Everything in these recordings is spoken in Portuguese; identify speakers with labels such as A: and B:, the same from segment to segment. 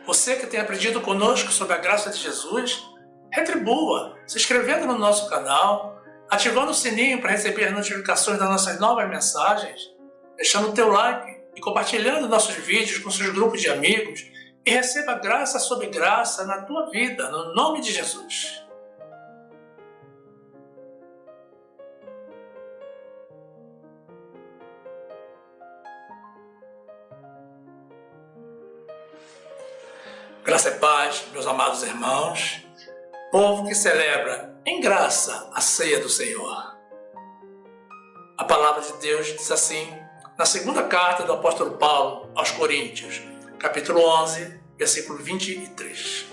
A: Você que tem aprendido conosco sobre a graça de Jesus, retribua se inscrevendo no nosso canal, ativando o sininho para receber notificações das nossas novas mensagens, deixando o teu like e compartilhando nossos vídeos com seus grupos de amigos e receba graça sobre graça na tua vida, no nome de Jesus. Graça e paz, meus amados irmãos, povo que celebra em graça a ceia do Senhor. A palavra de Deus diz assim, na segunda carta do apóstolo Paulo aos Coríntios, capítulo 11, versículo 23.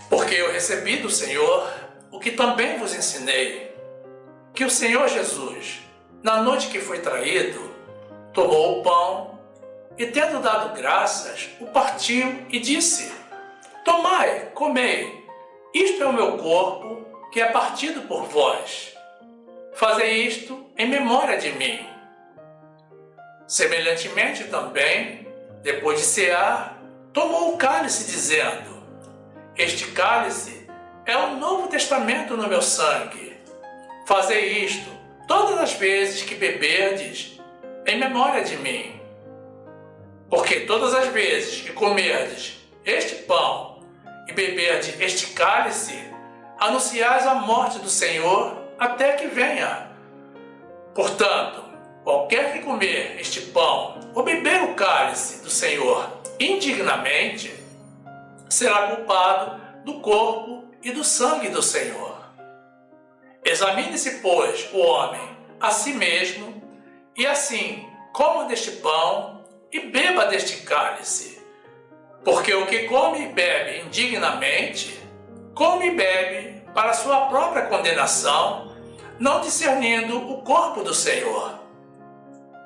A: Porque eu recebi do Senhor o que também vos ensinei, que o Senhor Jesus, na noite que foi traído, tomou o pão e, tendo dado graças, o partiu e disse: Tomai, comei, isto é o meu corpo, que é partido por vós. Fazei isto em memória de mim. Semelhantemente também, depois de cear, tomou o cálice, dizendo: Este cálice é o Novo Testamento no meu sangue. Fazei isto todas as vezes que beberdes, em memória de mim. Porque todas as vezes que comerdes este pão e beberdes este cálice, anunciais a morte do Senhor até que venha. Portanto, qualquer que comer este pão ou beber o cálice do Senhor indignamente, será culpado do corpo e do sangue do Senhor. Examine-se, pois, o homem a si mesmo, e assim coma deste pão e beba deste cálice. Porque o que come e bebe indignamente, come e bebe para sua própria condenação, não discernindo o corpo do Senhor.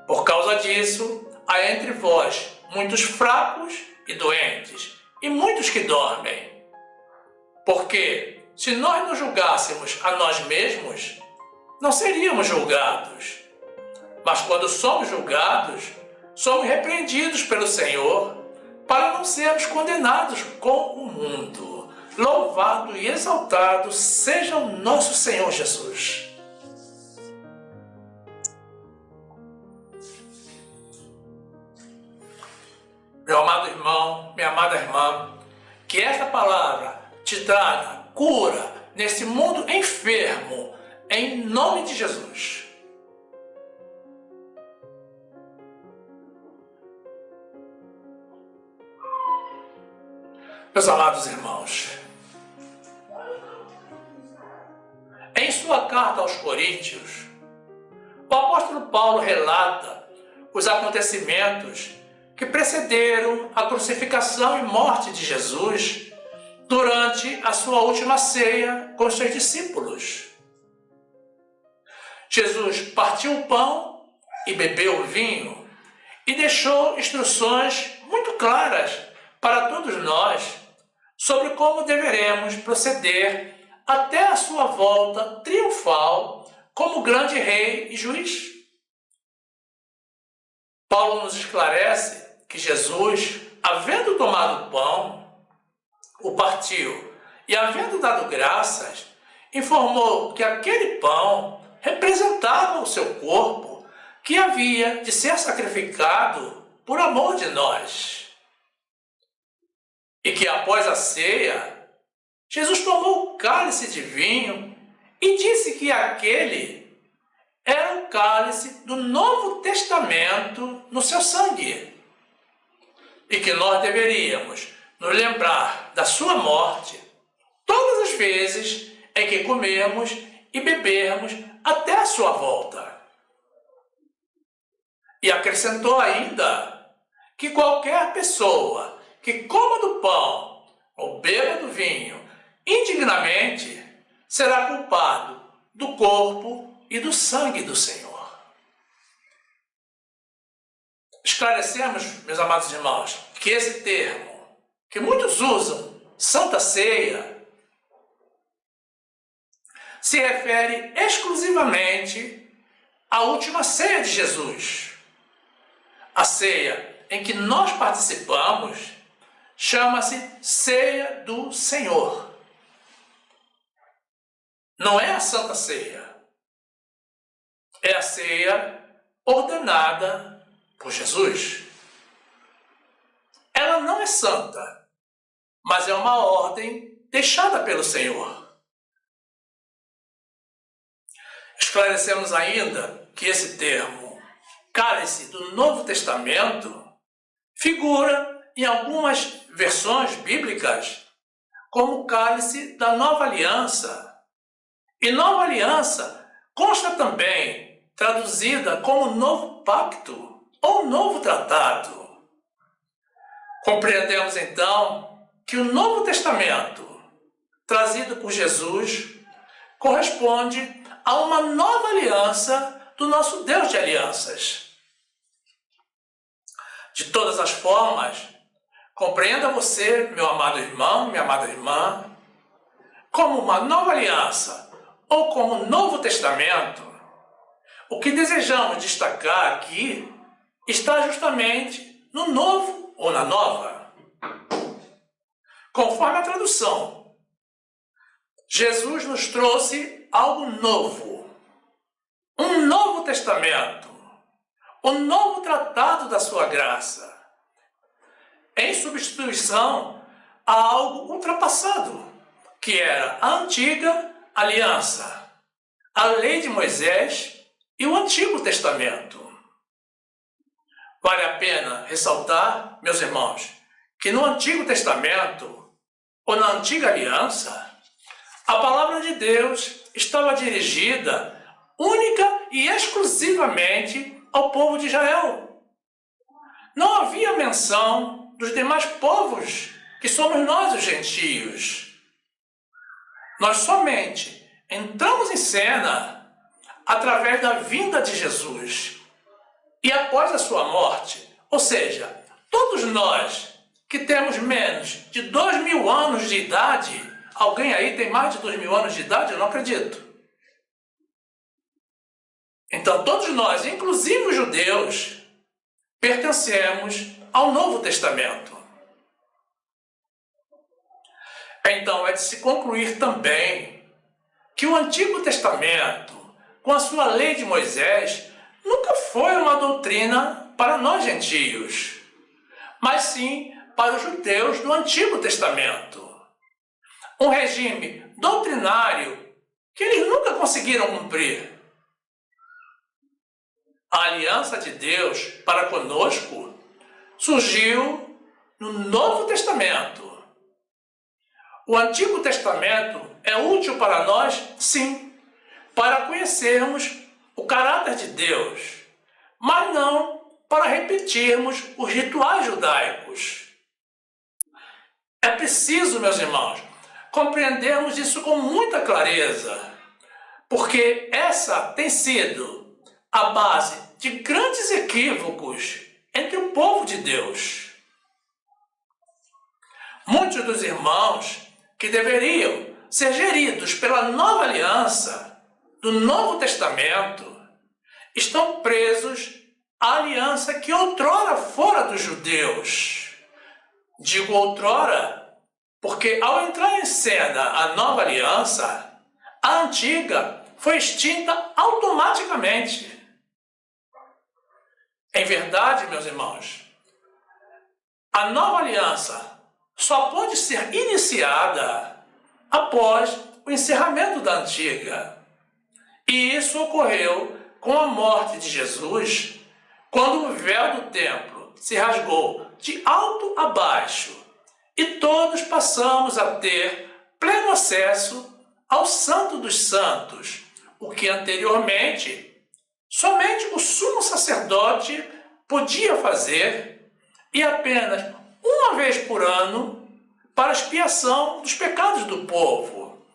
A: Por causa disso, há entre vós muitos fracos e doentes, e muitos que dormem. Porque, se nós nos julgássemos a nós mesmos, não seríamos julgados. Mas quando somos julgados, somos repreendidos pelo Senhor, para não sermos condenados com o mundo. Louvado e exaltado seja o nosso Senhor Jesus. Meu amado irmão, minha amada irmã, que esta palavra te traga cura nesse mundo enfermo, em nome de Jesus. Meus amados irmãos, em sua carta aos Coríntios, o apóstolo Paulo relata os acontecimentos que precederam a crucificação e morte de Jesus durante a sua última ceia com seus discípulos. Jesus partiu o pão e bebeu o vinho e deixou instruções muito claras para todos nós sobre como deveremos proceder até a sua volta triunfal como grande rei e juiz. Paulo nos esclarece que Jesus, havendo tomado o pão, o partiu e, havendo dado graças, informou que aquele pão representava o seu corpo, que havia de ser sacrificado por amor de nós. E que após a ceia, Jesus tomou o cálice de vinho e disse que aquele era o cálice do Novo Testamento no seu sangue. E que nós deveríamos nos lembrar da sua morte todas as vezes em que comermos e bebermos até a sua volta. E acrescentou ainda que qualquer pessoa que coma do pão ou beba do vinho indignamente será culpado do corpo e do sangue do Senhor. Esclarecemos, meus amados irmãos, que esse termo, que muitos usam, Santa Ceia, se refere exclusivamente à última ceia de Jesus, A ceia em que nós participamos chama-se Ceia do Senhor. Não é a Santa Ceia. É a ceia ordenada por Jesus. Ela não é santa, mas é uma ordem deixada pelo Senhor. Esclarecemos ainda que esse termo, cálice do Novo Testamento, figura em algumas versões bíblicas como cálice da Nova Aliança. E Nova Aliança consta também traduzida como Novo Pacto ou Novo Tratado. Compreendemos então que o Novo Testamento, trazido por Jesus, corresponde a uma nova aliança do nosso Deus de alianças. De todas as formas, compreenda você, meu amado irmão, minha amada irmã, como uma nova aliança ou como um Novo Testamento. O que desejamos destacar aqui está justamente no novo ou na nova. Conforme a tradução, Jesus nos trouxe algo novo, um Novo Testamento, um novo tratado da sua graça, em substituição a algo ultrapassado, que era a antiga aliança, a lei de Moisés e o Antigo Testamento. Vale a pena ressaltar, meus irmãos, que no Antigo Testamento, ou na antiga aliança, a palavra de Deus estava dirigida única e exclusivamente ao povo de Israel. Não havia menção dos demais povos, que somos nós os gentios. Nós somente entramos em cena através da vinda de Jesus e após a sua morte. Ou seja, todos nós que temos menos de 2000 anos de idade. Alguém aí tem mais de 2000 anos de idade? Eu não acredito. Então, todos nós, inclusive os judeus, pertencemos ao Novo Testamento. Então, é de se concluir também que o Antigo Testamento, com a sua lei de Moisés, nunca foi uma doutrina para nós gentios, mas sim para os judeus do Antigo Testamento. Um regime doutrinário que eles nunca conseguiram cumprir. A aliança de Deus para conosco surgiu no Novo Testamento. O Antigo Testamento é útil para nós, sim, para conhecermos o caráter de Deus, mas não para repetirmos os rituais judaicos. É preciso, meus irmãos, compreendermos isso com muita clareza, porque essa tem sido a base de grandes equívocos entre o povo de Deus. Muitos dos irmãos que deveriam ser geridos pela nova aliança do Novo Testamento estão presos à aliança que outrora fora dos judeus. Digo outrora porque ao entrar em cena a nova aliança, a antiga foi extinta automaticamente. Em verdade, meus irmãos, a nova aliança só pode ser iniciada após o encerramento da antiga. E isso ocorreu com a morte de Jesus, quando o véu do templo se rasgou de alto a baixo e todos passamos a ter pleno acesso ao Santo dos Santos, o que anteriormente somente o sumo sacerdote podia fazer, e apenas uma vez por ano para expiação dos pecados do povo.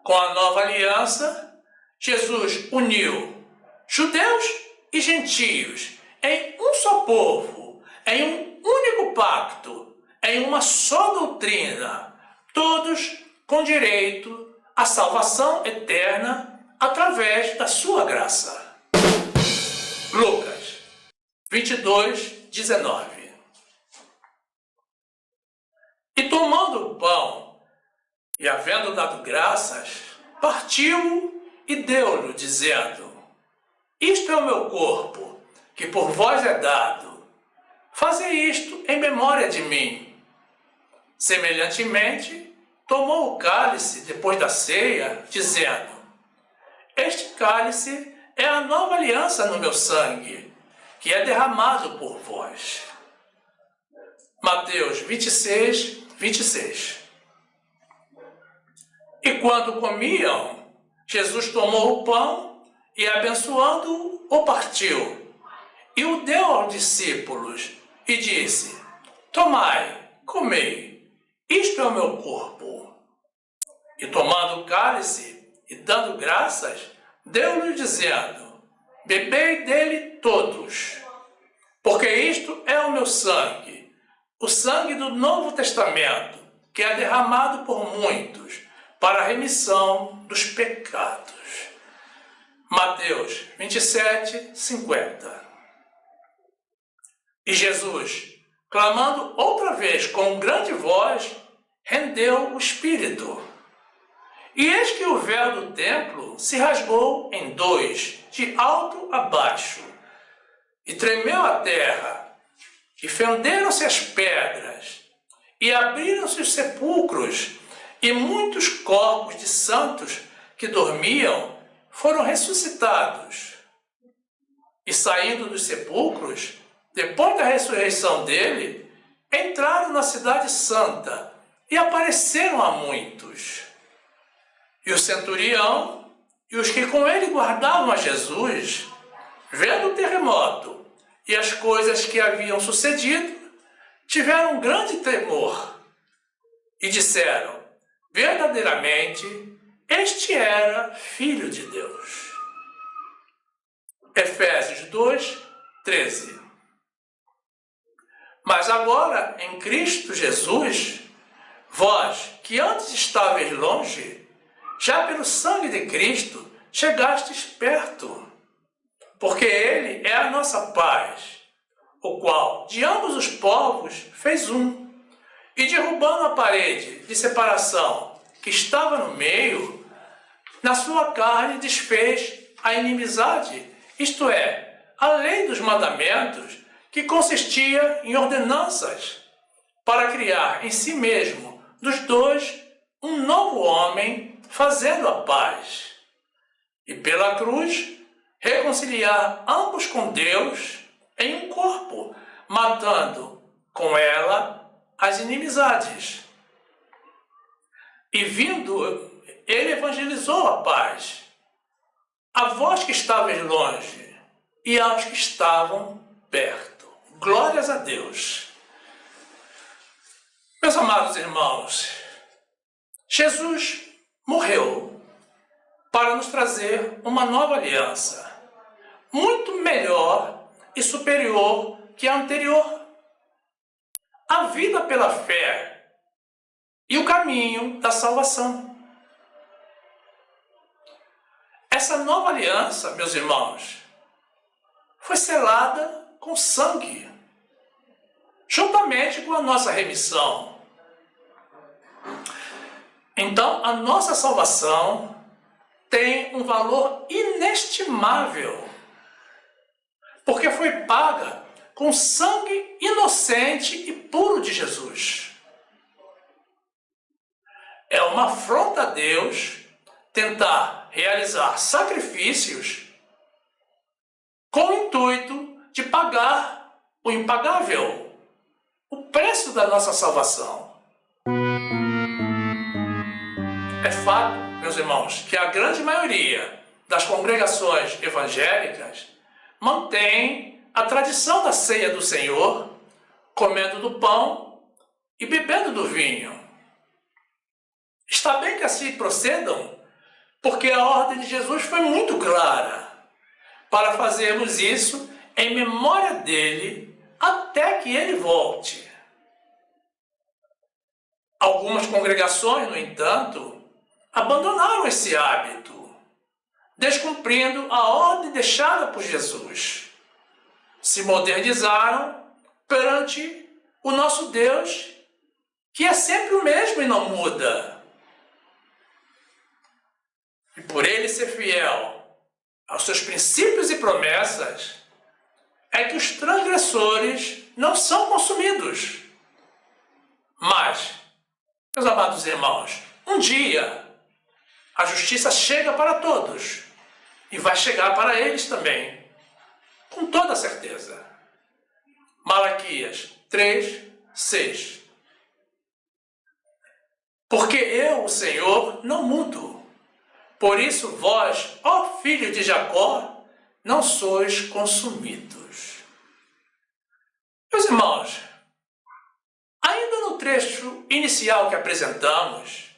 A: Com a nova aliança, Jesus uniu judeus e gentios em um só povo, em um único pacto, em uma só doutrina, todos com direito à salvação eterna através da sua graça. Lucas 22:19. E tomando o pão, e havendo dado graças, partiu e deu-lhe, dizendo: Isto é o meu corpo, que por vós é dado. Fazei isto em memória de mim. Semelhantemente, tomou o cálice depois da ceia, dizendo: Este cálice é a nova aliança no meu sangue, que é derramado por vós. Mateus 26:26. E quando comiam, Jesus tomou o pão e, abençoando-o, o partiu, e o deu aos discípulos, e disse: Tomai, comei, isto é o meu corpo. E tomando o cálice e dando graças, deu-lhe, dizendo: Bebei dele todos, porque isto é o meu sangue, o sangue do Novo Testamento, que é derramado por muitos para a remissão dos pecados. Mateus 27:50. E Jesus, clamando outra vez com grande voz, rendeu o Espírito. E eis que o véu do templo se rasgou em dois, de alto a baixo, e tremeu a terra, e fenderam-se as pedras, e abriram-se os sepulcros, e muitos corpos de santos que dormiam foram ressuscitados. E saindo dos sepulcros, depois da ressurreição dele, entraram na cidade santa e apareceram a muitos. E o centurião e os que com ele guardavam a Jesus, vendo o terremoto e as coisas que haviam sucedido, tiveram um grande temor e disseram: verdadeiramente, este era Filho de Deus. Efésios 2:13. Mas agora, em Cristo Jesus, vós, que antes estáveis longe, já pelo sangue de Cristo chegastes perto, porque Ele é a nossa paz, o qual de ambos os povos fez um, e derrubando a parede de separação que estava no meio, na sua carne desfez a inimizade, isto é, a lei dos mandamentos, que consistia em ordenanças, para criar em si mesmo, dos dois, um novo homem, fazendo a paz, e pela cruz reconciliar ambos com Deus em um corpo, matando com ela as inimizades. E vindo, ele evangelizou a paz a vós que estáveis longe e aos que estavam perto. Glórias a Deus. Meus amados irmãos, Jesus morreu para nos trazer uma nova aliança, muito melhor e superior que a anterior. A vida pela fé e o caminho da salvação. Essa nova aliança, meus irmãos, foi selada com sangue, juntamente com a nossa remissão. Então, a nossa salvação tem um valor inestimável, porque foi paga com sangue inocente e puro de Jesus. É uma afronta a Deus tentar realizar sacrifícios com o intuito de pagar o impagável, o preço da nossa salvação. É fato, meus irmãos, que a grande maioria das congregações evangélicas mantém a tradição da ceia do Senhor, comendo do pão e bebendo do vinho. Está bem que assim procedam, porque a ordem de Jesus foi muito clara para fazermos isso em memória dele até que ele volte. Algumas congregações, no entanto, abandonaram esse hábito, descumprindo a ordem deixada por Jesus. se modernizaram perante o nosso Deus, que é sempre o mesmo e não muda. E por ele ser fiel aos seus princípios e promessas, é que os transgressores não são consumidos. Mas, meus amados irmãos, um dia a justiça chega para todos e vai chegar para eles também, com toda certeza. Malaquias 3:6. Porque eu, o Senhor, não mudo. Por isso vós, ó filho de Jacó, não sois consumidos. Meus irmãos, ainda no trecho inicial que apresentamos,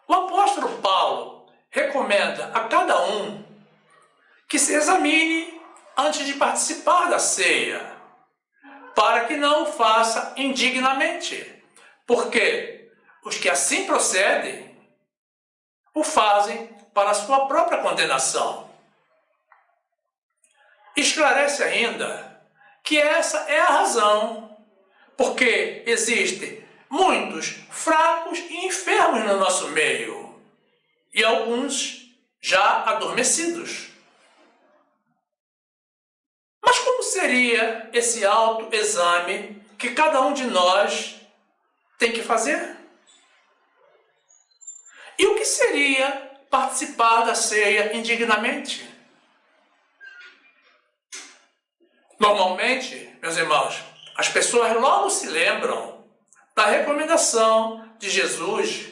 A: o apóstolo Paulo recomenda a cada um que se examine antes de participar da ceia, para que não o faça indignamente, porque os que assim procedem o fazem para a sua própria condenação. Esclarece ainda que essa é a razão porque existem muitos fracos e enfermos no nosso meio, e alguns já adormecidos. Mas como seria esse autoexame que cada um de nós tem que fazer? E o que seria participar da ceia indignamente? Normalmente, meus irmãos, as pessoas logo se lembram da recomendação de Jesus,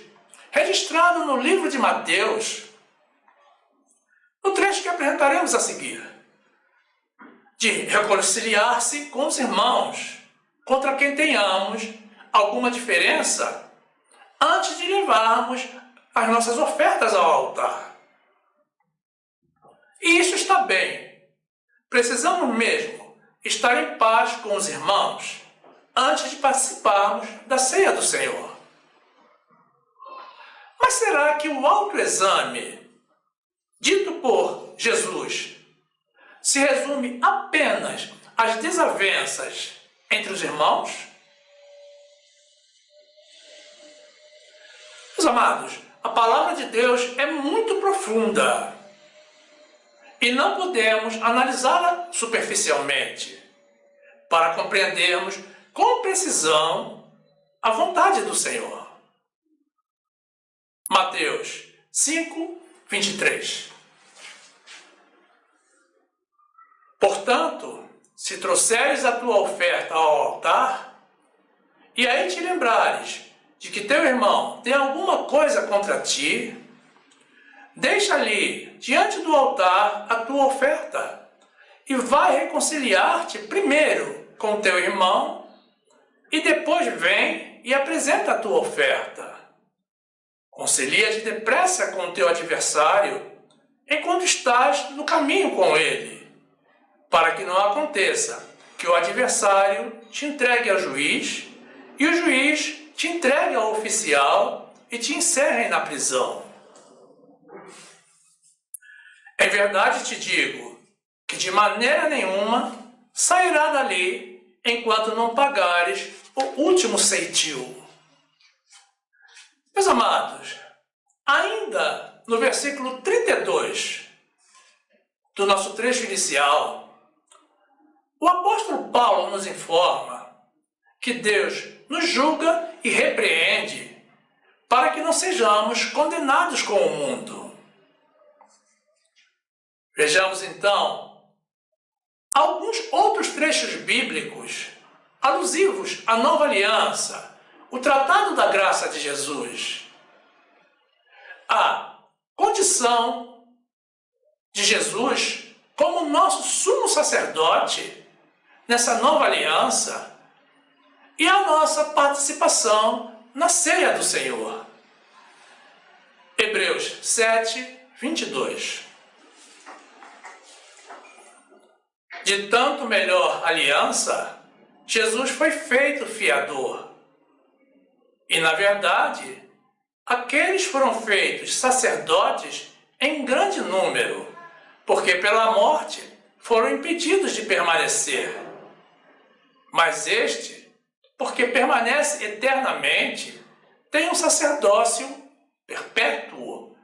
A: registrado no livro de Mateus, no trecho que apresentaremos a seguir, de reconciliar-se com os irmãos, contra quem tenhamos alguma diferença, antes de levarmos as nossas ofertas ao altar. E isso está bem. Precisamos mesmo estar em paz com os irmãos antes de participarmos da ceia do Senhor. Mas será que o autoexame dito por Jesus se resume apenas às desavenças entre os irmãos? Meus amados, a palavra de Deus é muito profunda e não podemos analisá-la superficialmente para compreendermos com precisão a vontade do Senhor. Mateus 5:23. Portanto, se trouxeres a tua oferta ao altar, e aí te lembrares de que teu irmão tem alguma coisa contra ti, deixa ali, diante do altar, a tua oferta, e vai reconciliar-te primeiro com teu irmão, e depois vem e apresenta a tua oferta. Concilia-te depressa com o teu adversário, enquanto estás no caminho com ele, para que não aconteça que o adversário te entregue ao juiz, e o juiz te entregue ao oficial e te encerre na prisão. Em verdade te digo que de maneira nenhuma sairá dali enquanto não pagares o último ceitil. Meus amados, ainda no versículo 32 do nosso trecho inicial, o apóstolo Paulo nos informa que Deus nos julga e repreende para que não sejamos condenados com o mundo. Vejamos então alguns outros trechos bíblicos alusivos à nova aliança, o tratado da graça de Jesus. A condição de Jesus como nosso sumo sacerdote nessa nova aliança e a nossa participação na ceia do Senhor. Hebreus 7:22. De tanto melhor aliança, Jesus foi feito fiador. E, na verdade, aqueles foram feitos sacerdotes em grande número, porque pela morte foram impedidos de permanecer. Mas este, porque permanece eternamente, tem um sacerdócio perpétuo.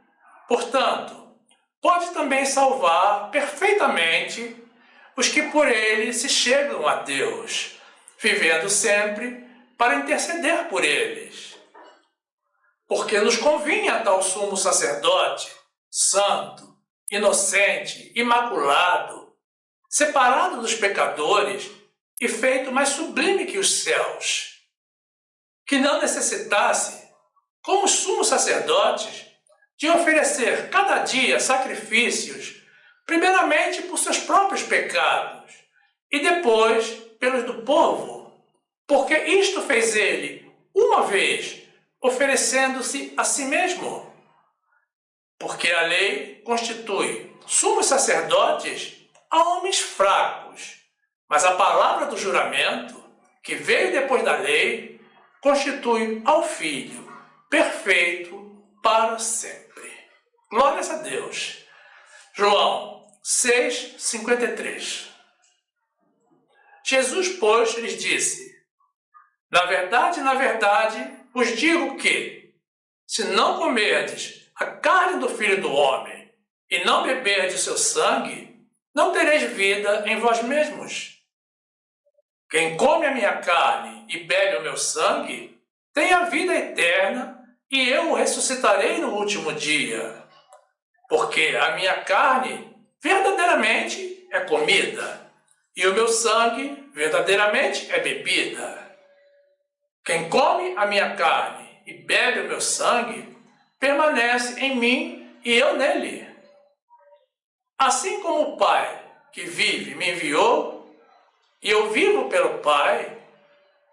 A: Portanto, pode também salvar perfeitamente os que por ele se chegam a Deus, vivendo sempre para interceder por eles. Porque nos convinha tal sumo sacerdote, santo, inocente, imaculado, separado dos pecadores e feito mais sublime que os céus, que não necessitasse, como os sumos sacerdotes, de oferecer cada dia sacrifícios, primeiramente por seus próprios pecados e depois pelos do povo, porque isto fez ele uma vez, oferecendo-se a si mesmo. Porque a lei constitui sumos sacerdotes a homens fracos, mas a palavra do juramento, que veio depois da lei, constitui ao Filho perfeito para sempre. Glórias a Deus. João 6:53. Jesus, pois, lhes disse: na verdade, vos digo que, se não comerdes a carne do Filho do Homem e não beberdes o seu sangue, não tereis vida em vós mesmos. Quem come a minha carne e bebe o meu sangue, tem a vida eterna, e eu o ressuscitarei no último dia. Porque a minha carne verdadeiramente é comida, e o meu sangue verdadeiramente é bebida. Quem come a minha carne e bebe o meu sangue, permanece em mim e eu nele. Assim como o Pai que vive me enviou, e eu vivo pelo Pai,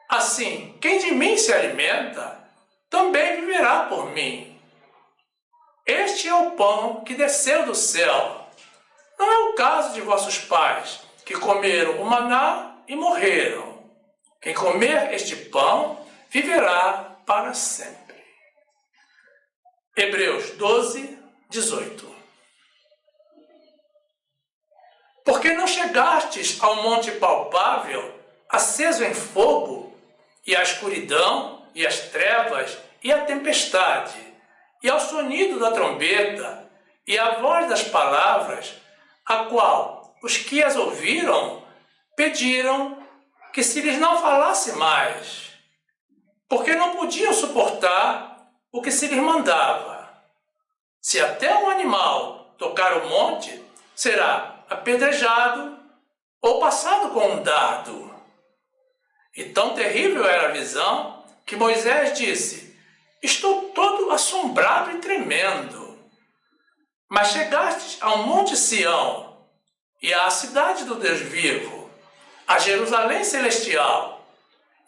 A: assim quem de mim se alimenta, também viverá por mim. Este é o pão que desceu do céu. Não é o caso de vossos pais, que comeram o maná e morreram. Quem comer este pão, viverá para sempre. Hebreus 12:18. Porque não chegastes ao monte palpável, aceso em fogo, e à escuridão, e às trevas, e à tempestade, e ao sonido da trombeta, e à voz das palavras, a qual os que as ouviram pediram que se lhes não falasse mais, porque não podiam suportar o que se lhes mandava. Se até um animal tocar o monte, será apedrejado ou passado com um dardo. E tão terrível era a visão que Moisés disse: estou todo assombrado e tremendo. Mas chegastes ao monte Sião e à cidade do Deus vivo, a Jerusalém celestial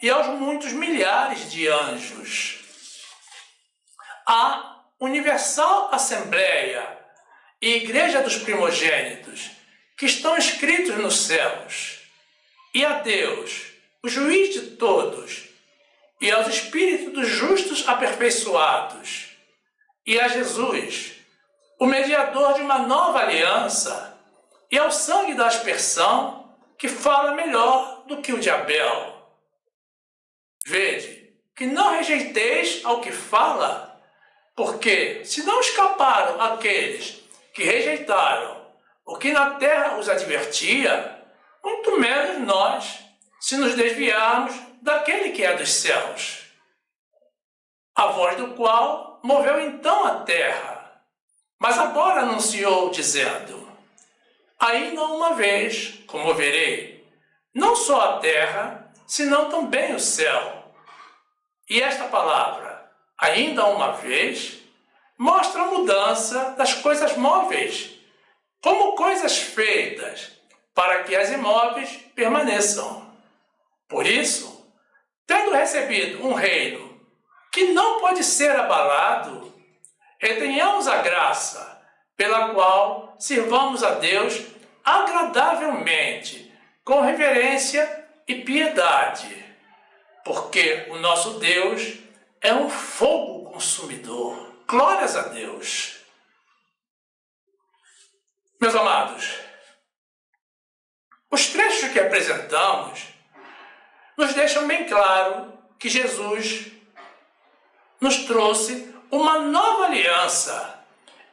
A: e aos muitos milhares de anjos, à universal Assembleia e Igreja dos primogênitos, que estão escritos nos céus, e a Deus, o juiz de todos, e aos espíritos dos justos aperfeiçoados, e a Jesus, o mediador de uma nova aliança, e ao sangue da aspersão, que fala melhor do que o de Abel. Vede, que não rejeiteis ao que fala, porque se não escaparam aqueles que rejeitaram o que na terra os advertia, muito menos nós, se nos desviarmos daquele que é dos céus, a voz do qual moveu então a terra, mas agora anunciou, dizendo: ainda uma vez comoverei, não só a terra, senão também o céu. E esta palavra, ainda uma vez, mostra a mudança das coisas móveis, como coisas feitas, para que as imóveis permaneçam. Por isso, tendo recebido um reino que não pode ser abalado, retenhamos a graça pela qual sirvamos a Deus agradavelmente, com reverência e piedade, porque o nosso Deus é um fogo consumidor. Glórias a Deus. Meus amados, Os trechos que apresentamos nos deixam bem claro que Jesus nos trouxe uma nova aliança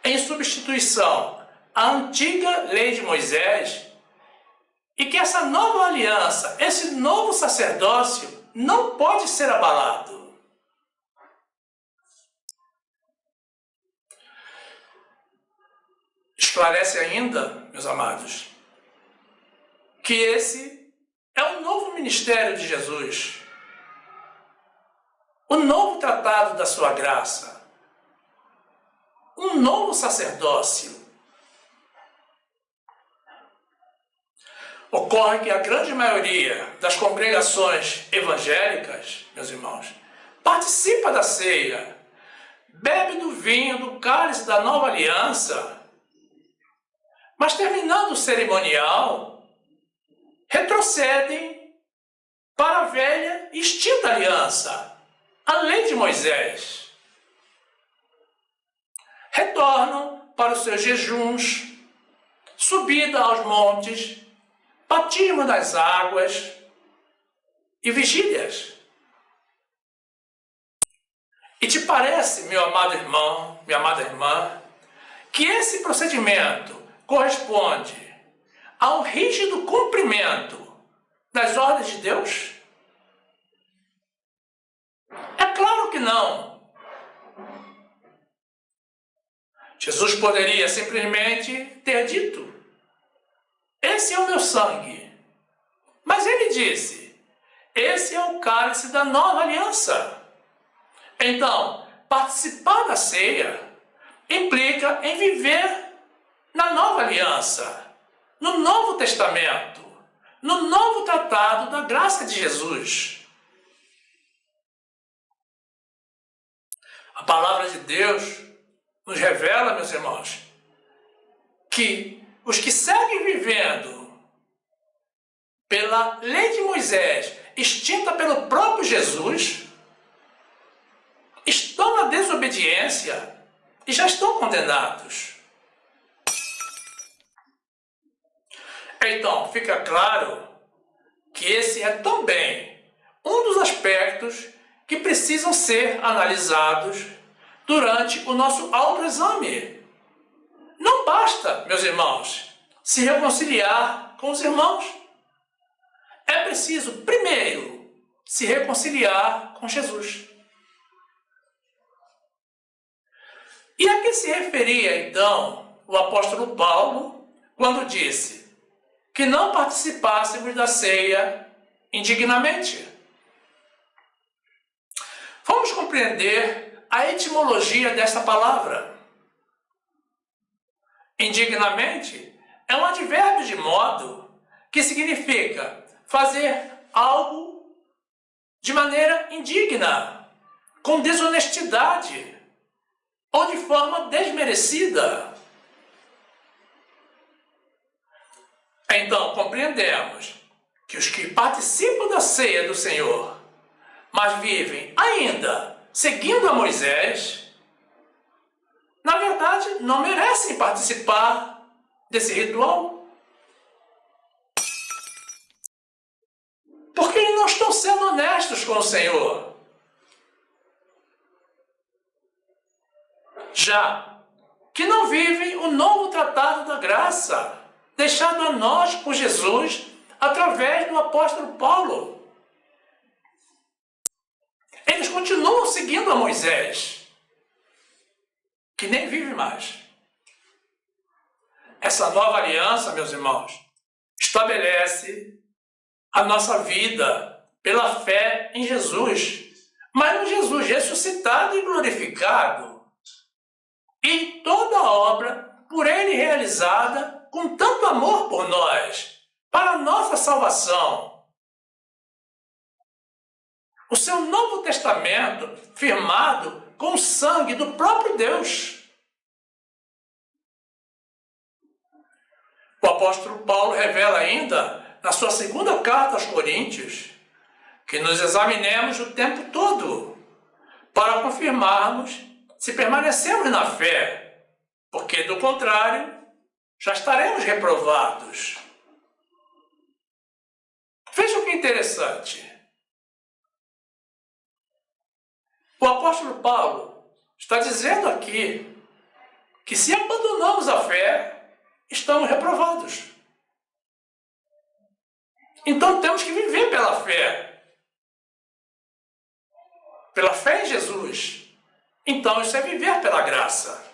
A: em substituição à antiga lei de Moisés, e que essa nova aliança, esse novo sacerdócio, não pode ser abalado. Esclarece ainda, meus amados, que esse é o novo ministério de Jesus, o novo tratado da sua graça, um novo sacerdócio. Ocorre que a grande maioria das congregações evangélicas, meus irmãos, participa da ceia, bebe do vinho, do cálice da nova aliança, mas terminando o cerimonial, retrocedem para a velha e extinta aliança, a lei de Moisés. Retornam para os seus jejuns, subida aos montes, batismo das águas e vigílias. E te parece, meu amado irmão, minha amada irmã, que esse procedimento corresponde a um rígido cumprimento das ordens de Deus? É claro que não. Jesus poderia simplesmente ter dito: esse é o meu sangue. Mas ele disse: esse é o cálice da nova aliança. Então, participar da ceia implica em viver na nova aliança, no Novo Testamento, no novo tratado da graça de Jesus. A palavra de Deus nos revela, meus irmãos, que os que seguem vivendo pela lei de Moisés, extinta pelo próprio Jesus, estão na desobediência e já estão condenados. Então, fica claro que esse é também um dos aspectos que precisam ser analisados durante o nosso autoexame. Não basta, meus irmãos, se reconciliar com os irmãos. É preciso, primeiro, se reconciliar com Jesus. E a que se referia, então, o apóstolo Paulo quando disse que não participássemos da ceia indignamente? Vamos compreender a etimologia dessa palavra. Indignamente é um advérbio de modo que significa fazer algo de maneira indigna, com desonestidade ou de forma desmerecida. Então, compreendemos que os que participam da ceia do Senhor, mas vivem ainda seguindo a Moisés, na verdade, não merecem participar desse ritual. Porque eles não estão sendo honestos com o Senhor. Já que não vivem o novo tratado da graça, deixado a nós por Jesus através do apóstolo Paulo. Eles continuam seguindo a Moisés, que nem vive mais. Essa nova aliança, meus irmãos, estabelece a nossa vida pela fé em Jesus, mas no Jesus ressuscitado e glorificado, e toda a obra por Ele realizada com tanto amor por nós, para a nossa salvação. O seu Novo Testamento firmado com o sangue do próprio Deus. O apóstolo Paulo revela ainda, na sua segunda carta aos Coríntios, que nos examinemos o tempo todo para confirmarmos se permanecemos na fé, porque, do contrário, já estaremos reprovados. que interessante. O apóstolo Paulo está dizendo aqui que se abandonamos a fé, estamos reprovados. Então temos que viver pela fé. Pela fé em Jesus. Então isso é viver pela graça.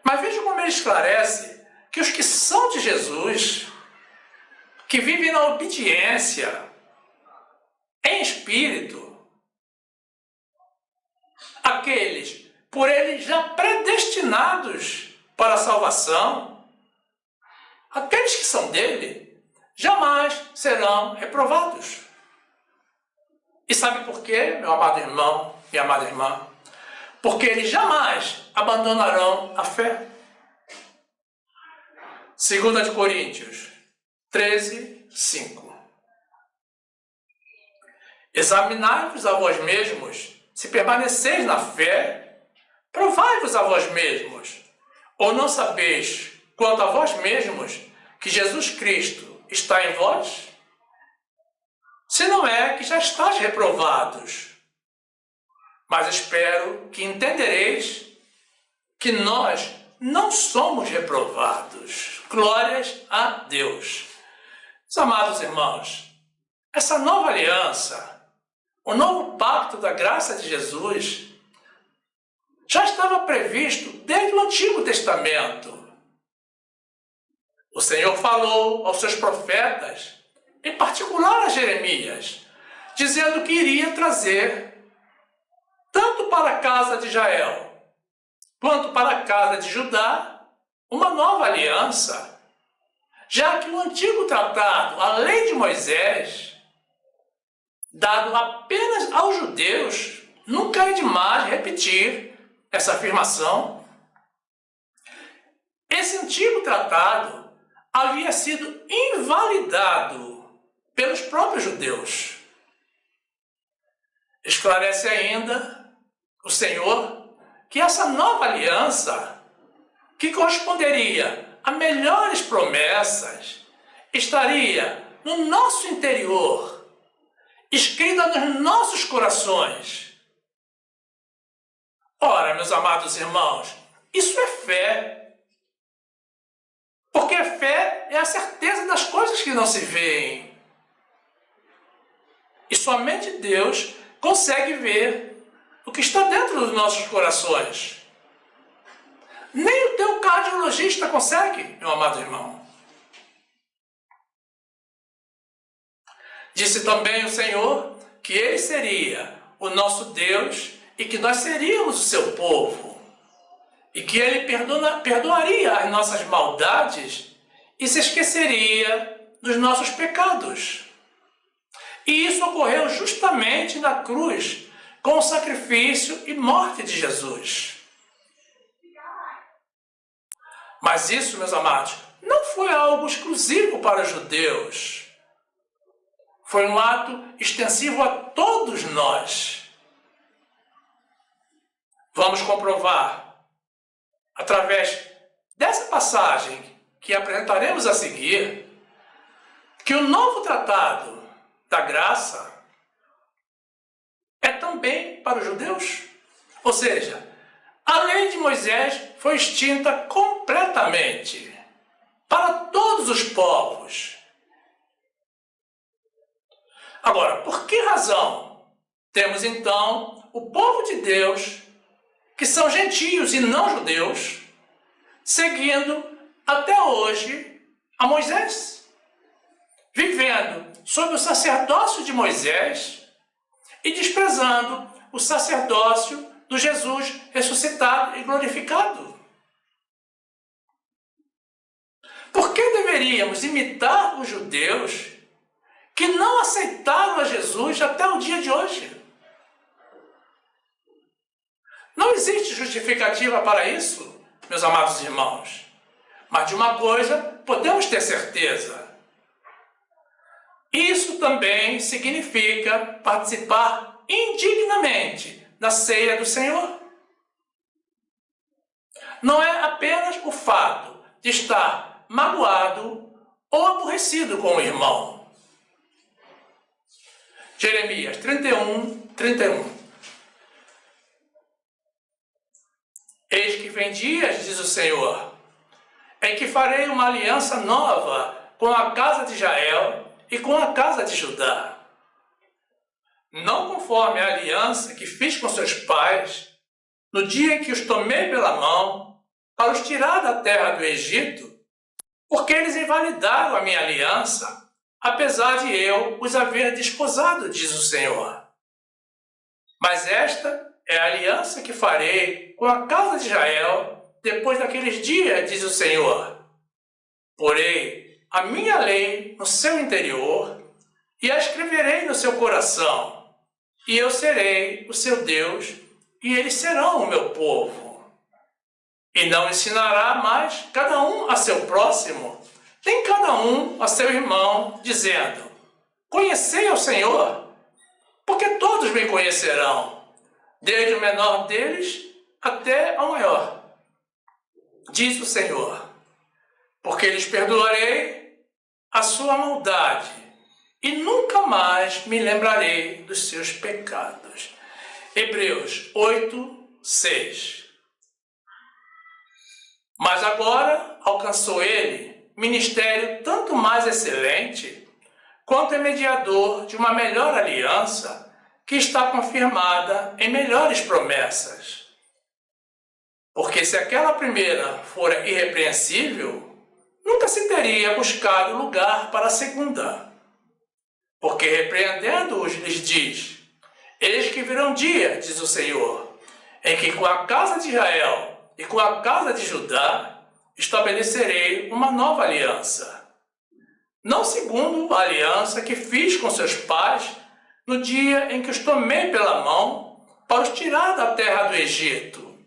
A: Mas veja como ele esclarece que os que são de Jesus, que vivem na obediência, em espírito, aqueles por ele já predestinados para a salvação, aqueles que são dele, jamais serão reprovados. E sabe por quê, meu amado irmão, minha amada irmã? Porque eles jamais abandonarão a fé. 2 Coríntios 13, 5. Examinai-vos a vós mesmos, se permaneceis na fé, provai-vos a vós mesmos. Ou não sabeis, quanto a vós mesmos, que Jesus Cristo está em vós? Se não é que já estáis reprovados. Mas espero que entendereis que nós não somos reprovados. Glórias a Deus. Meus amados irmãos, essa nova aliança, o novo pacto da graça de Jesus, já estava previsto desde o Antigo Testamento. O Senhor falou aos seus profetas, em particular a Jeremias, dizendo que iria trazer, tanto para a casa de Israel, quanto para a casa de Judá, uma nova aliança, já que o antigo tratado, a lei de Moisés, dado apenas aos judeus, nunca é demais repetir essa afirmação. Esse antigo tratado havia sido invalidado pelos próprios judeus. Esclarece ainda o Senhor que essa nova aliança, que corresponderia a melhores promessas, estaria no nosso interior, escrita nos nossos corações. Ora, meus amados irmãos, isso é fé. Porque a fé é a certeza das coisas que não se veem. E somente Deus consegue ver o que está dentro dos nossos corações. Nem o teu cardiologista consegue, meu amado irmão. Disse também o Senhor que Ele seria o nosso Deus e que nós seríamos o seu povo. E que Ele perdoaria as nossas maldades e se esqueceria dos nossos pecados. E isso ocorreu justamente na cruz, com o sacrifício e morte de Jesus. Mas isso, meus amados, não foi algo exclusivo para os judeus. Foi um ato extensivo a todos nós. Vamos comprovar, através dessa passagem que apresentaremos a seguir, que o novo tratado da graça é também para os judeus. Ou seja, a lei de Moisés foi extinta completamente para todos os povos. Agora, por que razão temos então o povo de Deus, que são gentios e não judeus, seguindo até hoje a Moisés, vivendo sob o sacerdócio de Moisés e desprezando o sacerdócio do Jesus ressuscitado e glorificado? Por que deveríamos imitar os judeus que não aceitaram a Jesus até o dia de hoje? Não existe justificativa para isso, meus amados irmãos. Mas de uma coisa podemos ter certeza. Isso também significa participar indignamente da ceia do Senhor. Não é apenas o fato de estar magoado ou aborrecido com o irmão. Jeremias 31, 31. Eis que vem dias, diz o Senhor, em que farei uma aliança nova com a casa de Israel e com a casa de Judá. Não conforme a aliança que fiz com seus pais, no dia em que os tomei pela mão, para os tirar da terra do Egito, porque eles invalidaram a minha aliança, apesar de eu os haver desposado, diz o Senhor. Mas esta é a aliança que farei com a casa de Israel depois daqueles dias, diz o Senhor. Porei a minha lei no seu interior e a escreverei no seu coração, e eu serei o seu Deus, e eles serão o meu povo. E não ensinará mais cada um a seu próximo, nem cada um a seu irmão, dizendo: conhecei ao Senhor, porque todos me conhecerão, desde o menor deles até ao maior. Diz o Senhor, porque lhes perdoarei a sua maldade, e nunca mais me lembrarei dos seus pecados. Hebreus 8, 6. Mas agora alcançou ele ministério tanto mais excelente, quanto é mediador de uma melhor aliança, que está confirmada em melhores promessas. Porque se aquela primeira fora irrepreensível, nunca se teria buscado lugar para a segunda. Porque repreendendo-os lhes diz: eis que virão dia, diz o Senhor, em que com a casa de Israel e com a casa de Judá estabelecerei uma nova aliança. Não segundo a aliança que fiz com seus pais no dia em que os tomei pela mão para os tirar da terra do Egito.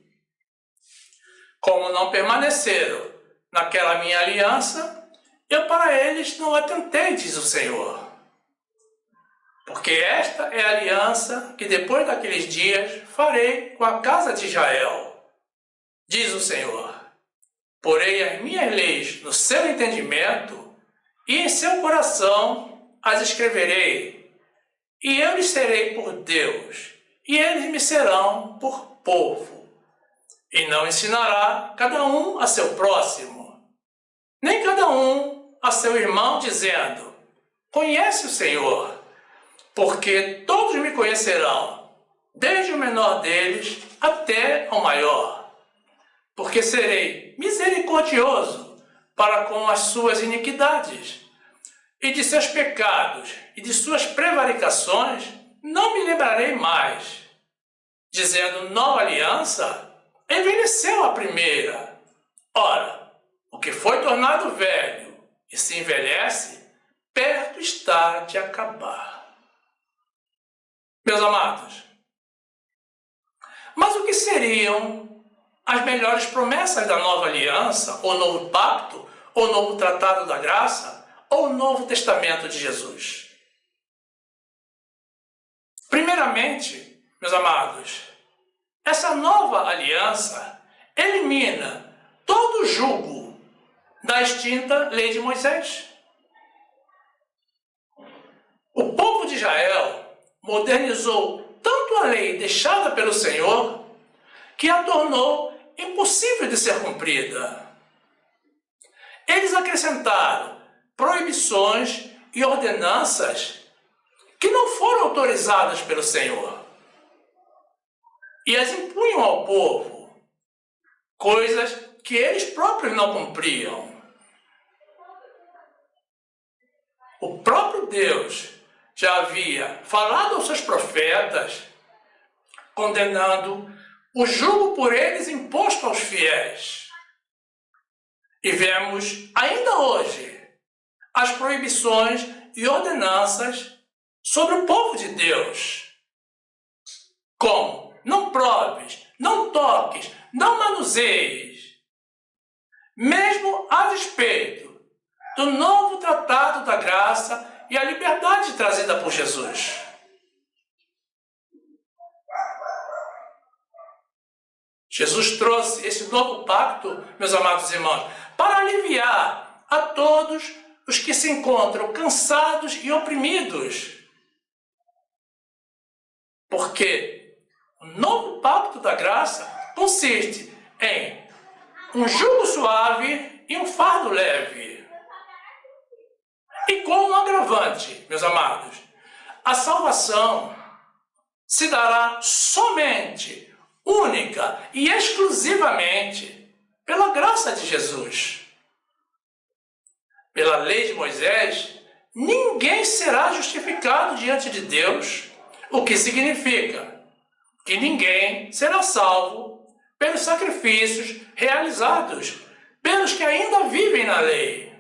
A: Como não permaneceram naquela minha aliança, eu para eles não atentei, diz o Senhor. Porque esta é a aliança que depois daqueles dias farei com a casa de Israel. Diz o Senhor: porei as minhas leis no seu entendimento e em seu coração as escreverei, e eu lhes serei por Deus, e eles me serão por povo. E não ensinará cada um a seu próximo, nem cada um a seu irmão, dizendo: conhece o Senhor, porque todos me conhecerão, desde o menor deles até ao maior. Porque serei misericordioso para com as suas iniquidades, e de seus pecados e de suas prevaricações não me lembrarei mais. Dizendo nova aliança, envelheceu a primeira. Ora, o que foi tornado velho e se envelhece, perto está de acabar. Meus amados, mas o que seriam as melhores promessas da nova aliança, ou novo pacto, ou novo tratado da graça, ou novo testamento de Jesus? Primeiramente, meus amados, essa nova aliança elimina todo o jugo da extinta lei de Moisés. O povo de Israel modernizou tanto a lei deixada pelo Senhor, que a tornou impossível de ser cumprida. Eles acrescentaram proibições e ordenanças que não foram autorizadas pelo Senhor, e as impunham ao povo, coisas que eles próprios não cumpriam. O próprio Deus já havia falado aos seus profetas, condenando o jugo por eles imposto aos fiéis. E vemos ainda hoje as proibições e ordenanças sobre o povo de Deus, como: não proves, não toques, não manuseies, mesmo a despeito do novo tratado da graça e a liberdade trazida por Jesus. Jesus trouxe esse novo pacto, meus amados irmãos, para aliviar a todos os que se encontram cansados e oprimidos. Porque o novo pacto da graça consiste em um jugo suave e um fardo leve. E com um agravante, meus amados, a salvação se dará somente, única e exclusivamente pela graça de Jesus. Pela lei de Moisés, ninguém será justificado diante de Deus, o que significa que ninguém será salvo pelos sacrifícios realizados pelos que ainda vivem na lei.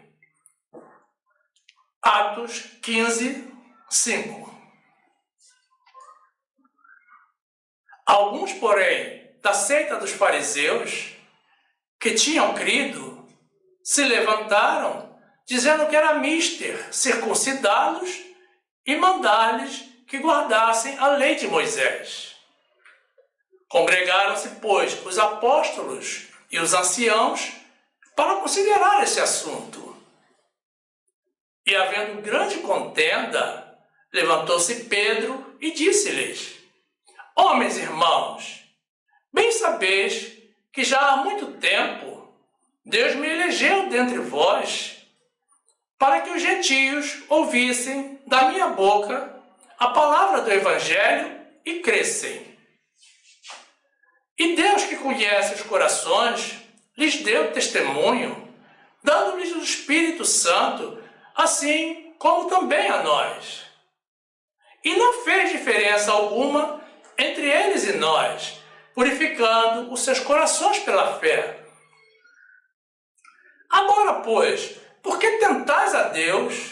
A: Atos 15, 5. Alguns, porém, da seita dos fariseus, que tinham crido, se levantaram, dizendo que era mister circuncidá-los e mandar-lhes que guardassem a lei de Moisés. Congregaram-se, pois, os apóstolos e os anciãos para considerar esse assunto. E, havendo grande contenda, levantou-se Pedro e disse-lhes: Homens irmãos, bem sabeis que já há muito tempo Deus me elegeu dentre vós para que os gentios ouvissem da minha boca a palavra do Evangelho e crescem. E Deus, que conhece os corações, lhes deu testemunho, dando-lhes o Espírito Santo, assim como também a nós. E não fez diferença alguma entre eles e nós, purificando os seus corações pela fé. Agora, pois, por que tentais a Deus,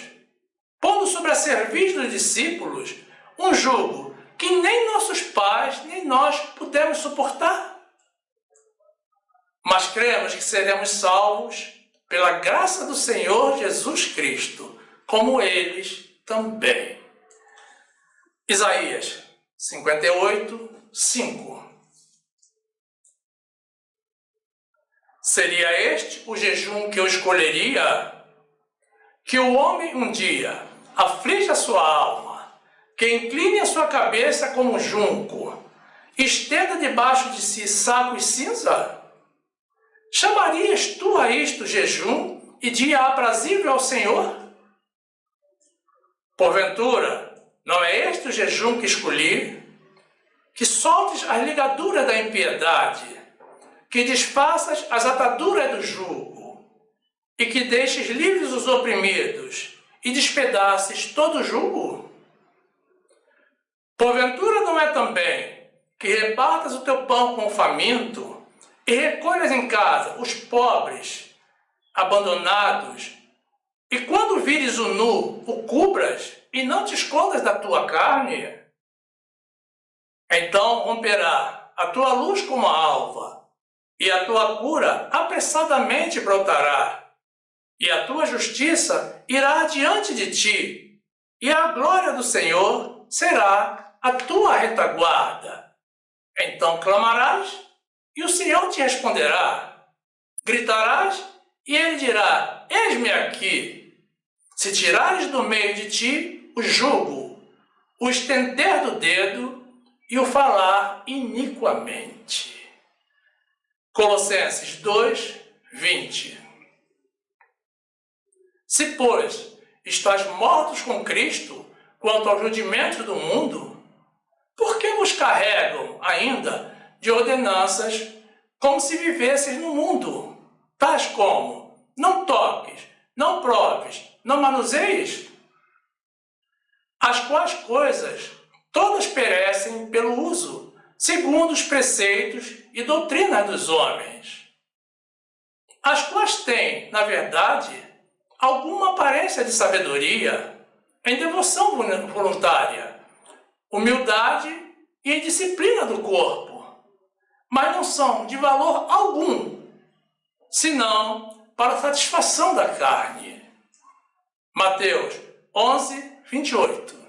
A: pondo sobre a cerviz dos discípulos um jugo que nem nossos pais nem nós pudemos suportar? Mas cremos que seremos salvos pela graça do Senhor Jesus Cristo, como eles também. Isaías 58, 5. Seria este o jejum que eu escolheria? Que o homem um dia aflige a sua alma, que incline a sua cabeça como um junco, estenda debaixo de si saco e cinza? Chamarias tu a isto jejum e dia aprazível ao Senhor? Porventura, não é este o jejum que escolhi? Que soltes as ligaduras da impiedade, que desfaças as ataduras do jugo, e que deixes livres os oprimidos, e despedaces todo o jugo? Porventura não é também que repartas o teu pão com o faminto, e recolhas em casa os pobres, abandonados, e quando vires o nu, o cubras, e não te escondas da tua carne? Então romperá a tua luz como a alva, e a tua cura apressadamente brotará, e a tua justiça irá adiante de ti, e a glória do Senhor será a tua retaguarda. Então clamarás, e o Senhor te responderá. Gritarás, e ele dirá: Eis-me aqui. Se tirares do meio de ti o jugo, o estender do dedo e o falar iniquamente. Colossenses 2, 20. Se, pois, estáis mortos com Cristo quanto aos rudimentos do mundo, por que vos carregam ainda de ordenanças como se vivesseis no mundo, tais como: não toques, não proves, não manuseies? As quais coisas todas perecem pelo uso, segundo os preceitos e doutrinas dos homens, as quais têm, na verdade, alguma aparência de sabedoria, em devoção voluntária, humildade e em disciplina do corpo, mas não são de valor algum, senão para a satisfação da carne. Mateus 11, 28.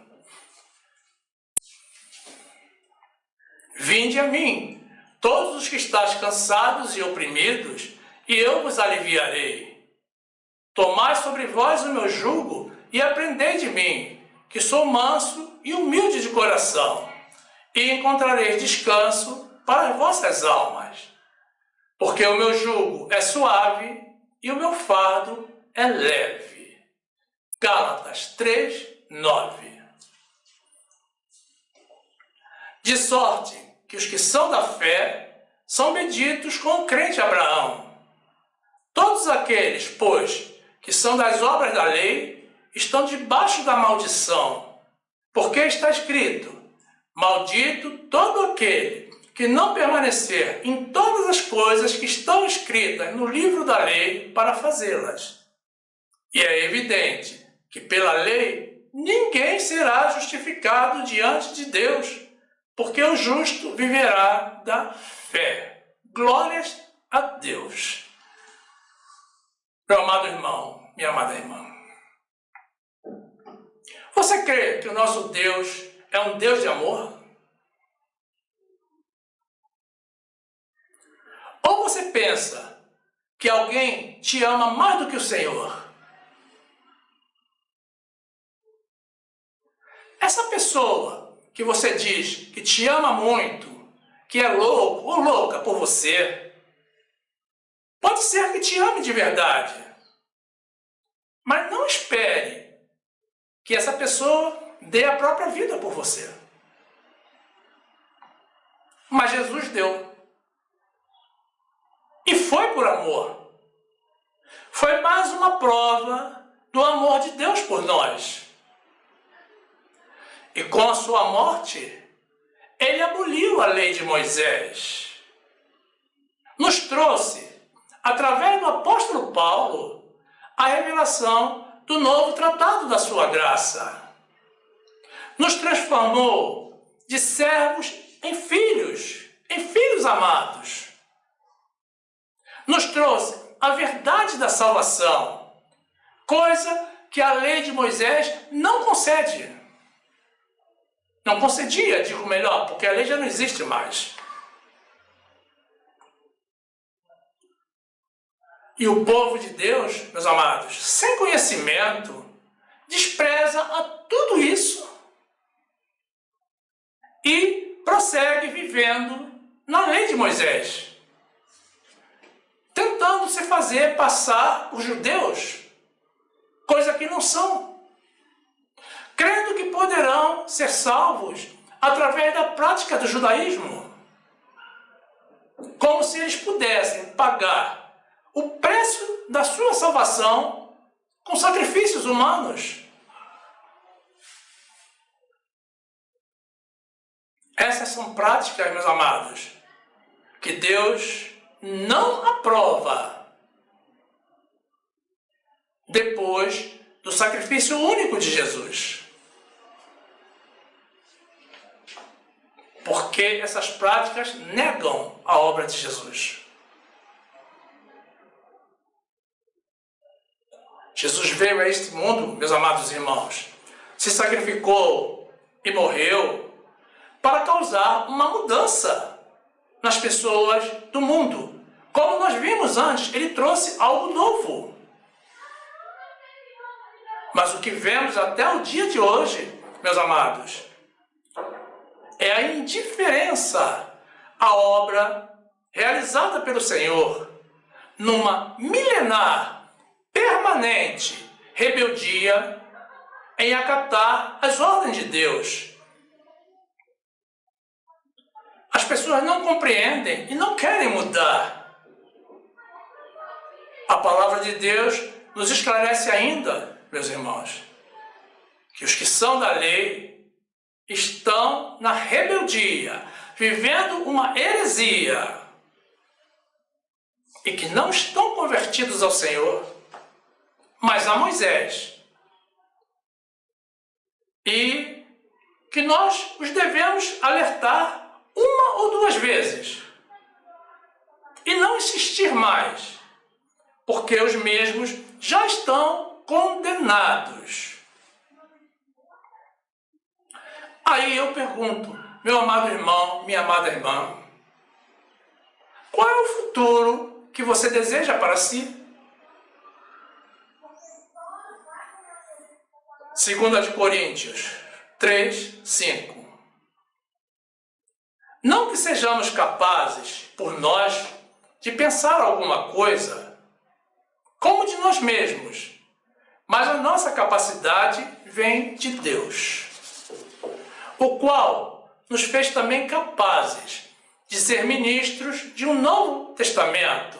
A: Vinde a mim, todos os que estáis cansados e oprimidos, e eu vos aliviarei. Tomai sobre vós o meu jugo e aprendei de mim, que sou manso e humilde de coração, e encontrareis descanso para as vossas almas. Porque o meu jugo é suave e o meu fardo é leve. Gálatas 3:9. De sorte que os que são da fé são benditos com o crente Abraão. Todos aqueles, pois, que são das obras da lei, estão debaixo da maldição, porque está escrito: maldito todo aquele que não permanecer em todas as coisas que estão escritas no livro da lei para fazê-las. E é evidente que pela lei ninguém será justificado diante de Deus, porque o justo viverá da fé. Glórias a Deus. Meu amado irmão, minha amada irmã, você crê que o nosso Deus é um Deus de amor? Ou você pensa que alguém te ama mais do que o Senhor? Essa pessoa que você diz que te ama muito, que é louco ou louca por você, pode ser que te ame de verdade, mas não espere que essa pessoa dê a própria vida por você. Mas Jesus deu. E foi por amor. Foi mais uma prova do amor de Deus por nós. E com a sua morte, ele aboliu a lei de Moisés. Nos trouxe, através do apóstolo Paulo, a revelação do novo tratado da sua graça. Nos transformou de servos em filhos amados. Nos trouxe a verdade da salvação, coisa que a lei de Moisés não concede. Não concedia, digo melhor, porque a lei já não existe mais. E o povo de Deus, meus amados, sem conhecimento, despreza a tudo isso e prossegue vivendo na lei de Moisés, tentando se fazer passar os judeus, coisa que não são, crendo que poderão ser salvos através da prática do judaísmo, como se eles pudessem pagar o preço da sua salvação com sacrifícios humanos. Essas são práticas, meus amados, que Deus não aprova depois do sacrifício único de Jesus. Porque essas práticas negam a obra de Jesus. Jesus veio a este mundo, meus amados irmãos, se sacrificou e morreu para causar uma mudança nas pessoas do mundo. Como nós vimos antes, ele trouxe algo novo. Mas o que vemos até o dia de hoje, meus amados, é a indiferença à obra realizada pelo Senhor numa milenar, permanente rebeldia em acatar as ordens de Deus. As pessoas não compreendem e não querem mudar. A palavra de Deus nos esclarece ainda, meus irmãos, que os que são da lei estão na rebeldia, vivendo uma heresia, e que não estão convertidos ao Senhor, mas a Moisés. E que nós os devemos alertar uma ou duas vezes e não insistir mais, porque os mesmos já estão condenados. Aí eu pergunto, meu amado irmão, minha amada irmã, qual é o futuro que você deseja para si? 2 de Coríntios 3, 5. Não que sejamos capazes, por nós, de pensar alguma coisa como de nós mesmos, mas a nossa capacidade vem de Deus, o qual nos fez também capazes de ser ministros de um novo testamento,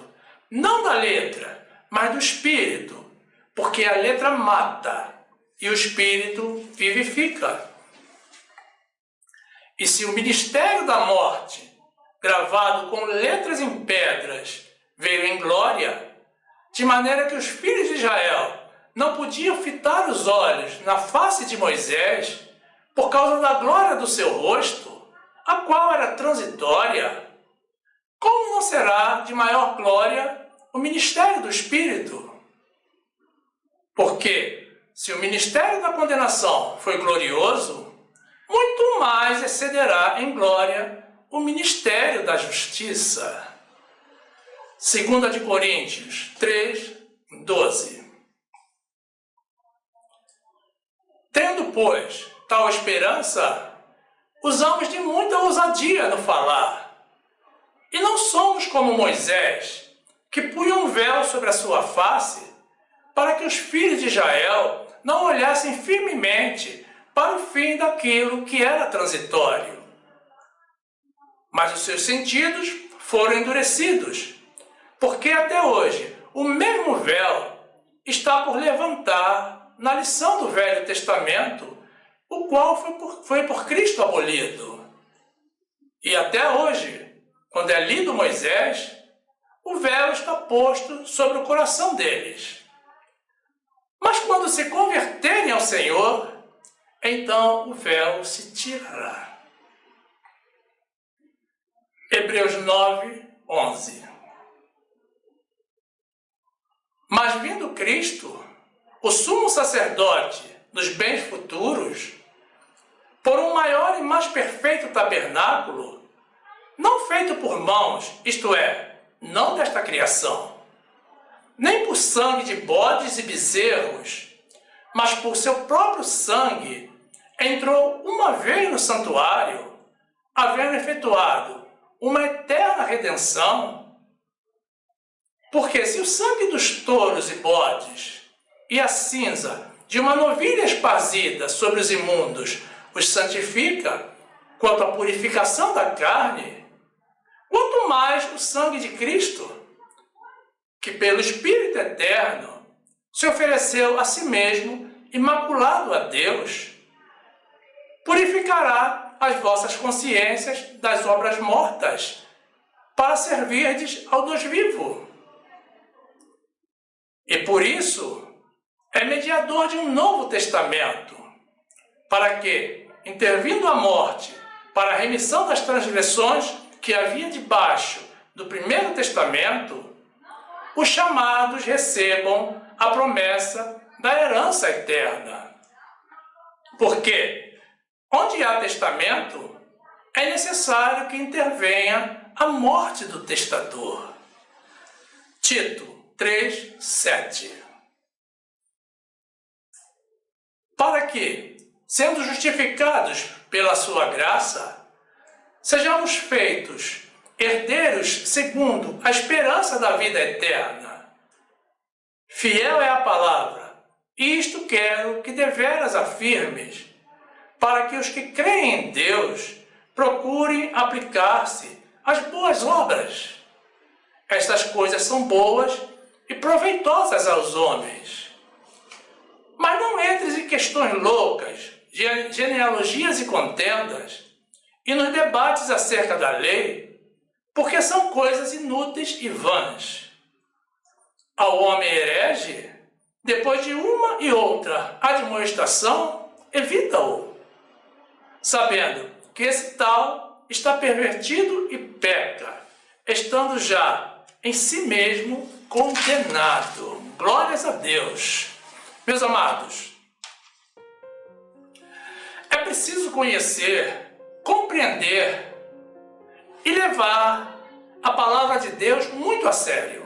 A: não da letra, mas do Espírito, porque a letra mata e o Espírito vivifica. E se o ministério da morte, gravado com letras em pedras, veio em glória, de maneira que os filhos de Israel não podiam fitar os olhos na face de Moisés por causa da glória do seu rosto, a qual era transitória, como não será de maior glória o ministério do Espírito? Porque, se o ministério da condenação foi glorioso, muito mais excederá em glória o ministério da justiça. 2 de Coríntios 3, 12. Tendo, pois, tal esperança, usamos de muita ousadia no falar. E não somos como Moisés, que punha um véu sobre a sua face, para que os filhos de Israel não olhassem firmemente para o fim daquilo que era transitório. Mas os seus sentidos foram endurecidos, porque até hoje o mesmo véu está por levantar na lição do Velho Testamento, o qual foi por Cristo abolido. E até hoje, quando é lido Moisés, o véu está posto sobre o coração deles. Mas quando se converterem ao Senhor, então o véu se tirará. Hebreus 9, 11. Mas vindo Cristo, o sumo sacerdote dos bens futuros, por um maior e mais perfeito tabernáculo, não feito por mãos, isto é, não desta criação, nem por sangue de bodes e bezerros, mas por seu próprio sangue, entrou uma vez no santuário, havendo efetuado uma eterna redenção. Porque se o sangue dos touros e bodes e a cinza de uma novilha esparzida sobre os imundos os santifica quanto à purificação da carne, quanto mais o sangue de Cristo, que pelo Espírito Eterno se ofereceu a si mesmo imaculado a Deus, purificará as vossas consciências das obras mortas, para servirdes ao Deus vivo. E por isso é mediador de um novo testamento, para que, intervindo a morte para a remissão das transgressões que havia debaixo do primeiro testamento, os chamados recebam a promessa da herança eterna. Porque, onde há testamento, é necessário que intervenha a morte do testador. Tito 3, 7. Para que, sendo justificados pela sua graça, sejamos feitos herdeiros segundo a esperança da vida eterna. Fiel é a palavra, e isto quero que deveras afirmes, para que os que creem em Deus procurem aplicar-se às boas obras. Estas coisas são boas e proveitosas aos homens. Mas não entres em questões loucas, genealogias e contendas, e nos debates acerca da lei, porque são coisas inúteis e vãs. Ao homem herege, depois de uma e outra admoestação, evita-o, sabendo que esse tal está pervertido e peca, estando já em si mesmo condenado. Glórias a Deus. Meus amados, é preciso conhecer, compreender e levar a palavra de Deus muito a sério.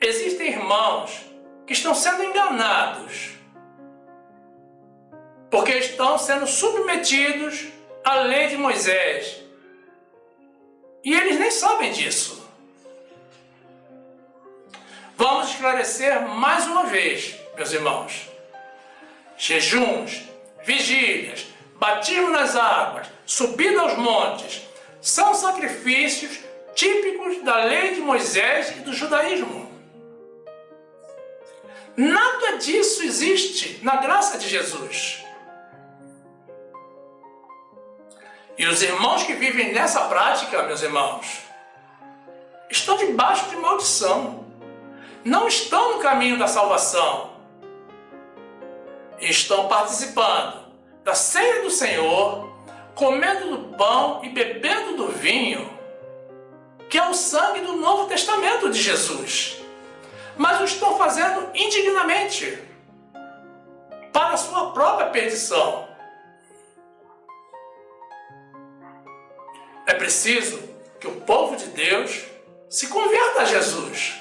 A: Existem irmãos que estão sendo enganados porque estão sendo submetidos à lei de Moisés. E eles nem sabem disso. Vamos esclarecer mais uma vez, meus irmãos. Jejuns, vigílias, batismo nas águas, subida aos montes, são sacrifícios típicos da lei de Moisés e do judaísmo. Nada disso existe na graça de Jesus. E os irmãos que vivem nessa prática, meus irmãos, estão debaixo de maldição. Não estão no caminho da salvação. E estão participando da ceia do Senhor, comendo do pão e bebendo do vinho, que é o sangue do Novo Testamento de Jesus. Mas o estão fazendo indignamente, para a sua própria perdição. É preciso que o povo de Deus se converta a Jesus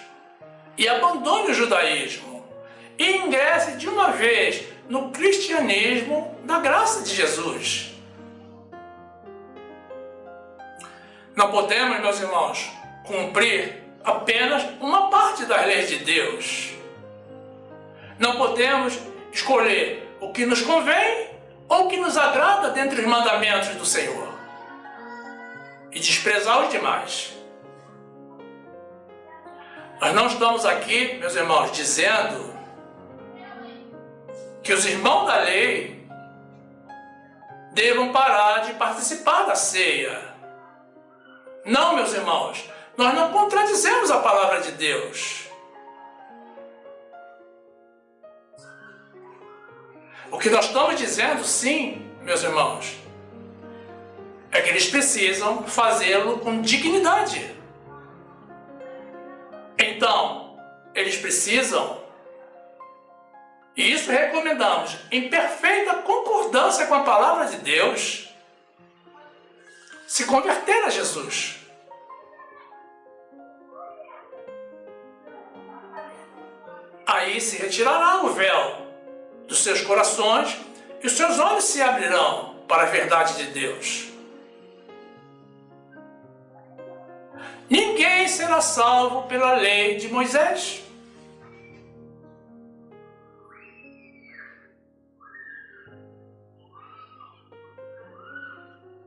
A: e abandone o judaísmo e ingresse de uma vez no cristianismo da graça de Jesus. Não podemos, meus irmãos, cumprir apenas uma parte das leis de Deus. Não podemos escolher o que nos convém ou o que nos agrada dentre os mandamentos do Senhor e desprezar os demais. Nós não estamos aqui, meus irmãos, dizendo que os irmãos da lei devam parar de participar da ceia. Não, meus irmãos, nós não contradizemos a palavra de Deus. O que nós estamos dizendo, sim, meus irmãos, é que eles precisam fazê-lo com dignidade. Então, eles precisam, e isso recomendamos, em perfeita concordância com a palavra de Deus, se converter a Jesus. Aí se retirará o véu dos seus corações e os seus olhos se abrirão para a verdade de Deus. Ninguém será salvo pela lei de Moisés.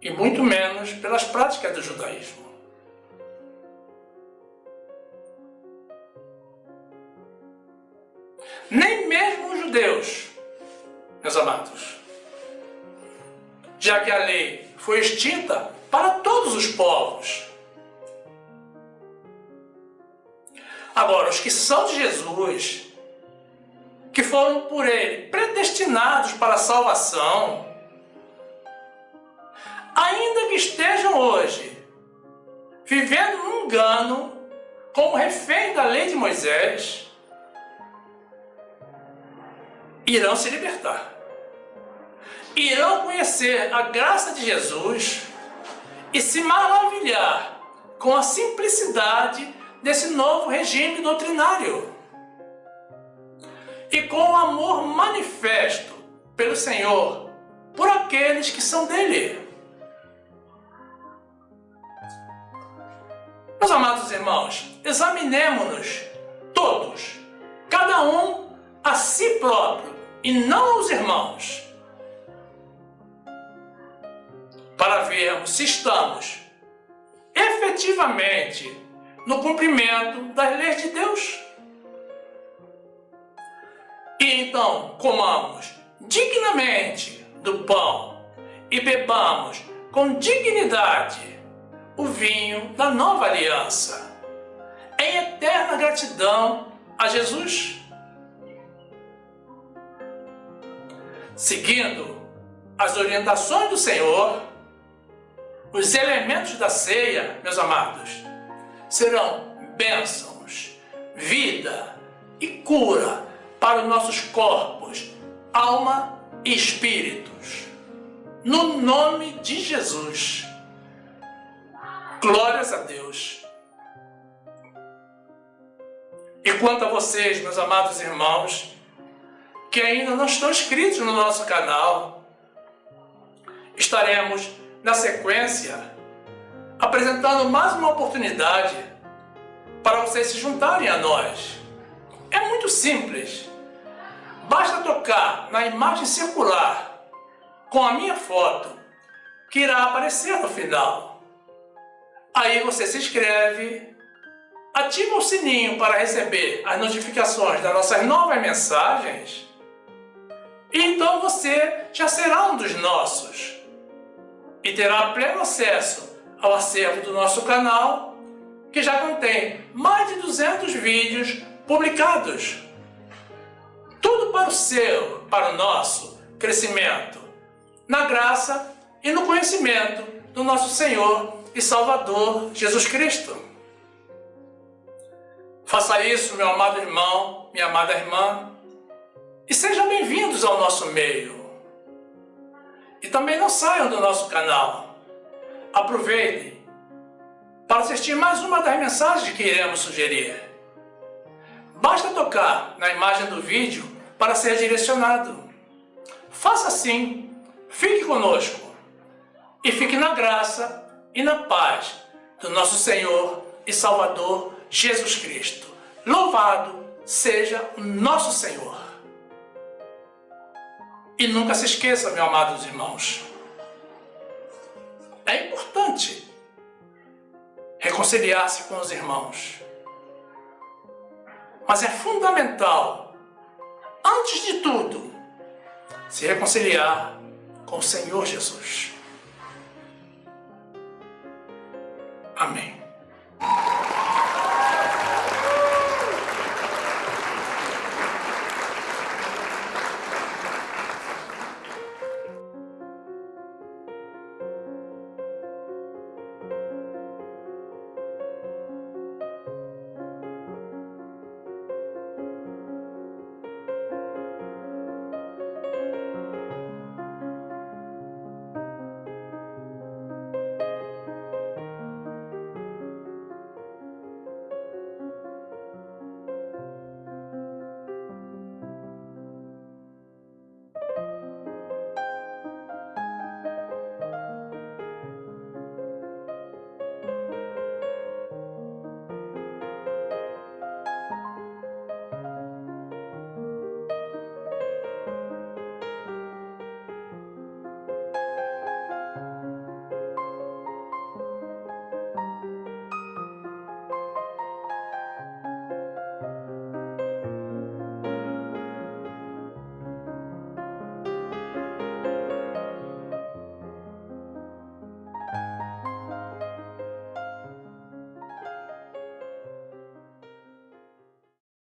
A: E muito menos pelas práticas do judaísmo. Nem mesmo os judeus, meus amados, já que a lei foi extinta para todos os povos. Agora, os que são de Jesus, que foram por Ele predestinados para a salvação, ainda que estejam hoje vivendo no engano, como refém da lei de Moisés, irão se libertar. Irão conhecer a graça de Jesus e se maravilhar com a simplicidade desse novo regime doutrinário e com o amor manifesto pelo Senhor por aqueles que são dele. Meus amados irmãos, examinemo-nos todos, cada um a si próprio e não aos irmãos, para vermos se estamos efetivamente no cumprimento das leis de Deus. E então comamos dignamente do pão e bebamos com dignidade o vinho da nova aliança, em eterna gratidão a Jesus. Seguindo as orientações do Senhor, os elementos da ceia, meus amados, serão bênçãos, vida e cura para os nossos corpos, alma e espíritos. No nome de Jesus. Glórias a Deus. E quanto a vocês, meus amados irmãos, que ainda não estão inscritos no nosso canal. Estaremos, na sequência, apresentando mais uma oportunidade para vocês se juntarem a nós. É muito simples. Basta tocar na imagem circular com a minha foto, que irá aparecer no final. Aí você se inscreve, ativa o sininho para receber as notificações das nossas novas mensagens, e então você já será um dos nossos e terá pleno acesso ao acervo do nosso canal, que já contém mais de 200 vídeos publicados. Tudo para o seu, para o nosso crescimento, na graça e no conhecimento do nosso Senhor e Salvador Jesus Cristo. Faça isso, meu amado irmão, minha amada irmã, e sejam bem-vindos ao nosso meio. E também não saiam do nosso canal. Aproveitem para assistir mais uma das mensagens que iremos sugerir. Basta tocar na imagem do vídeo para ser direcionado. Faça assim, fique conosco e fique na graça e na paz do nosso Senhor e Salvador Jesus Cristo. Louvado seja o nosso Senhor. E nunca se esqueça, meus amados irmãos, é importante reconciliar-se com os irmãos, mas é fundamental, antes de tudo, se reconciliar com o Senhor Jesus.